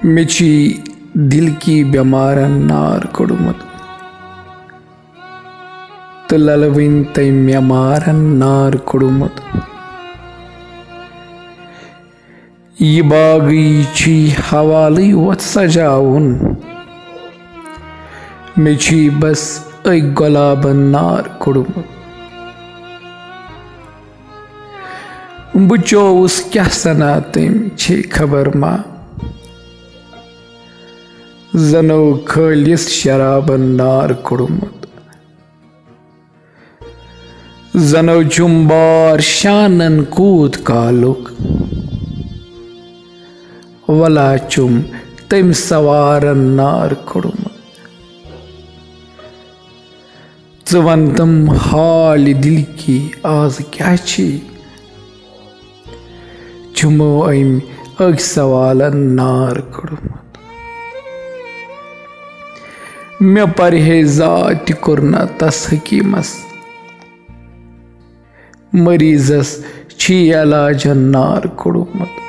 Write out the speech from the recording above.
مچی دل کی بیمارن نار کوڑمت تو للوین تیم یمارن نار کوڑمت یہ باغی چی حوالی وت سجاون مچی بس ایک گلابن نار کوڑمت بچوس کیا سنا تیم چھ خبر ما زنو کھلیس شرابن نار کوڑمت زنو چمبار شانن کود کالک ولا چم تم سوارن نار کوڑمت ژوانتم حال دل کی آز کیا چھی چمو ایم اگ سوالن نار کوڑمت میں پرہیزات کرنا تس حکیمس مریضس چھی علاجن نار کوڑمت